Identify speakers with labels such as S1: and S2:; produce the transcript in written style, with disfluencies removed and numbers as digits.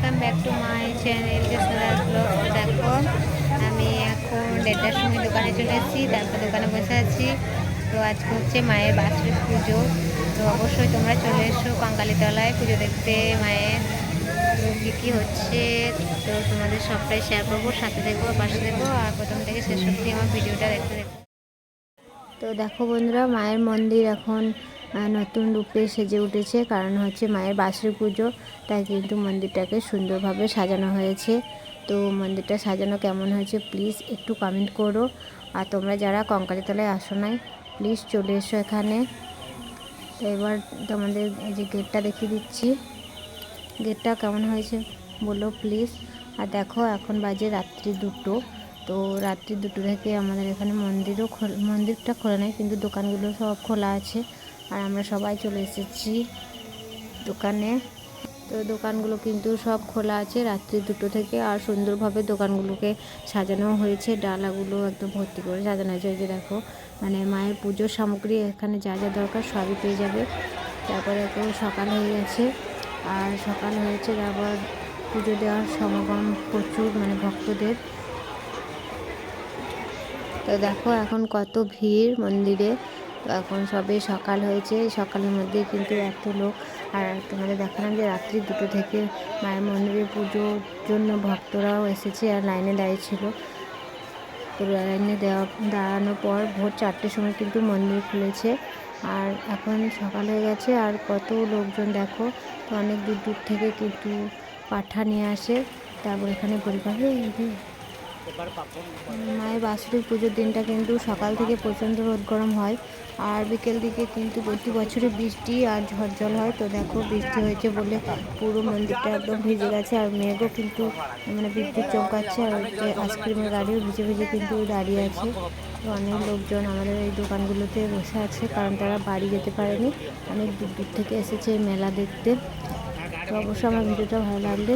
S1: Welcome back to my channel Kesraj blog. দেখো আমি এখন 1:30টার সময় দোকানে চলে এসেছি, তারপর দোকানে বসে আছি। তো আজকে হচ্ছে মায়ের বাৎসরিক পুজো, তো অবশ্যই তোমরা চলে এসো কঙ্কালীতলায় পুজো দেখতে মায়ের। তো কী হচ্ছে তো তোমাদের সবটাই শেয়ার করবো, সাথে দেখো পাশে দেখো আর প্রথম থেকে শেষ অবধি আমার ভিডিওটা দেখতে দেখো। তো দেখো বন্ধুরা, মায়ের মন্দির এখন নতুন রূপে সেজে উঠেছে, কারণ হচ্ছে মায়ের বাৎসরিক পুজো, তাই কিন্তু মন্দিরটাকে সুন্দরভাবে সাজানো হয়েছে। তো মন্দিরটা সাজানো কেমন হয়েছে প্লিজ একটু কমেন্ট করো। আর তোমরা যারা কঙ্কালীতলায় আসো নাই প্লিজ চলে এসো এখানে। তো এবার তোমাদের এই যে গেটটা দেখিয়ে দিচ্ছি, গেটটা কেমন হয়েছে বলো প্লিজ। আর দেখো এখন বাজে রাত্রি 2টো। তো রাত্রি 2টো থেকে আমাদের এখানে মন্দিরটা খোলা নেই, কিন্তু দোকানগুলো সব খোলা আছে। আর আমরা সবাই চলে এসেছি দোকানে। তো দোকানগুলো কিন্তু সব খোলা আছে রাত্রি 2টো থেকে। আর সুন্দরভাবে দোকানগুলোকে সাজানো হয়েছে, ডালাগুলো একদম ভর্তি করে সাজানো হয়েছে। এই যে দেখো মানে মায়ের পুজোর সামগ্রী এখানে যা যা দরকার সবই পেয়ে যাবে। তারপরে এখন সকাল হয়ে গেছে, আর সকাল হয়েছে আবার পুজো দেওয়ার সমাগম প্রচুর, মানে ভক্তদের। তো দেখো এখন কত ভিড় মন্দিরে। তো এখন সবে সকাল হয়েছে, সকালের মধ্যে কিন্তু এত লোক। আর তোমাদের দেখালাম যে রাত্রি 2টো থেকে মায়ের মন্দিরে পুজোর জন্য ভক্তরাও এসেছে আর লাইনে দাঁড়িয়েছিল। তো লাইনে দাঁড়ানোর পর ভোর 4টের সময় কিন্তু মন্দির খুলেছে। আর এখন সকাল হয়ে গেছে আর কত লোকজন দেখো। তো অনেক দূর দূর থেকে কিন্তু পাঠা নিয়ে আসে, তারপর এখানে পরিবারে মায়ের বাৎসরিক পুজোর দিনটা কিন্তু সকাল থেকে প্রচণ্ড রোদ গরম হয়, আর বিকেল দিকে কিন্তু প্রতি বছরে বৃষ্টি আর ঝড় জল হয়। তো দেখো বৃষ্টি হয়েছে বলে পুরো মন্দিরটা একদম ভিজে গেছে, আর মেঘও কিন্তু মানে বিদ্যুৎ চমকাচ্ছে, আর যে আইসক্রিমের গাড়িও ভিজে ভিজে কিন্তু দাঁড়িয়ে আছে। তো অনেক লোকজন আমাদের এই দোকানগুলোতে বসে আছে, কারণ তারা বাড়ি যেতে পারেনি, অনেক দূর দূর থেকে এসেছে মেলা দেখতে। তো অবশ্যই আমার ভিডিওটা ভালো লাগলে